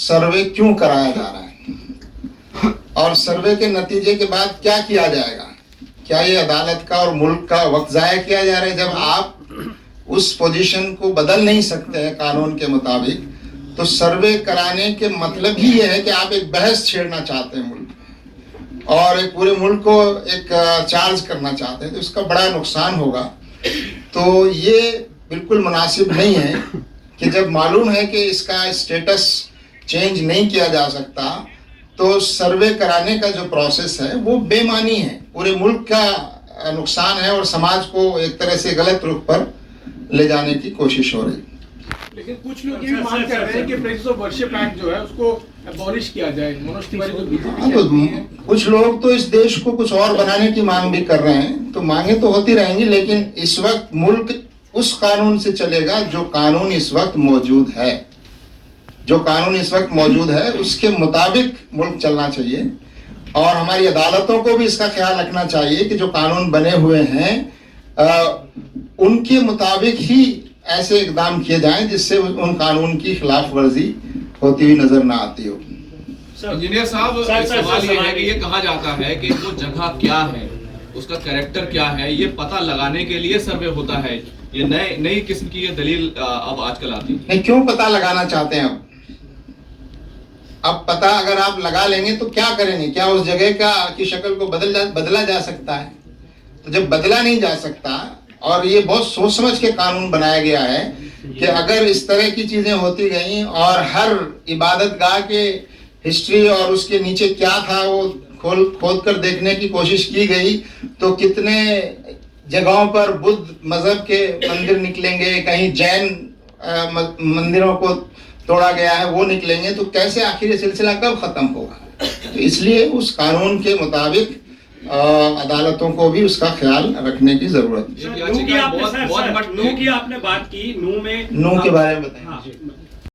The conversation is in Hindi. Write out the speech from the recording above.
सर्वे क्यों कराया जा रहा है और सर्वे के नतीजे के बाद क्या किया जाएगा। क्या ये अदालत का और मुल्क का वक्त जाया किया जा रहा है। जब आप उस पोजीशन को बदल नहीं सकते हैं कानून के मुताबिक, तो सर्वे कराने के मतलब ही ये है कि आप एक बहस छेड़ना चाहते हैं मुल्क में और एक पूरे मुल्क को एक चार्ज करना चाहते हैं, तो इसका बड़ा नुकसान होगा। तो ये बिल्कुल मुनासिब नहीं है कि जब मालूम है कि इसका स्टेटस चेंज नहीं किया जा सकता, तो सर्वे कराने का जो प्रोसेस है वो बेमानी है, पूरे मुल्क का नुकसान है और समाज को एक तरह से गलत रुख पर ले जाने की कोशिश हो रही है। लेकिन कुछ लोग ये मांग कर रहे हैं कि प्रेसिडेंस ऑफ वर्शिप एक्ट जो है उसको अबॉलिश किया जाए। मनोज तिवारी जो बीजेपी तो कुछ लोग तो इस देश को कुछ और बनाने की मांग भी कर रहे हैं, तो मांगे तो होती रहेंगी, लेकिन इस वक्त मुल्क उस कानून से चलेगा जो कानून इस वक्त मौजूद है। जो कानून इस वक्त मौजूद है उसके मुताबिक मुल्क चलना चाहिए और हमारी अदालतों को भी इसका ख्याल रखना चाहिए कि जो कानून बने हुए हैं उनके मुताबिक ही ऐसे इकदाम किए जाएं जिससे उन कानून की खिलाफ वर्जी होती हुई नजर ना आती हो। इंजीनियर साहब, सवाल ये है कि ये कहा जाता है कि वो जगह क्या है, उसका कैरेक्टर क्या है, ये पता लगाने के लिए सर्वे होता है। ये नई किस्म की ये दलील अब आजकल आती है। नहीं, क्यों पता लगाना चाहते हैं अब पता अगर आप लगा लेंगे तो क्या करेंगे। क्या उस जगह की शक्ल को बदला जा सकता है। तो जब बदला नहीं जा सकता, और ये बहुत सोच समझ के कानून बनाया गया है कि अगर इस तरह की चीजें होती गई और हर इबादत गाह के हिस्ट्री और उसके नीचे क्या था वो खोद कर देखने की कोशिश की गई, तो कितने जगहों पर बुद्ध मजहब के मंदिर निकलेंगे, कहीं जैन मंदिरों को तोड़ा गया है वो निकलेंगे, तो कैसे आखिर ये सिलसिला कब खत्म होगा। तो इसलिए उस कानून के मुताबिक अदालतों को भी उसका ख्याल रखने की जरूरत है। नू की आपने बात की, नू के बारे में बताएं।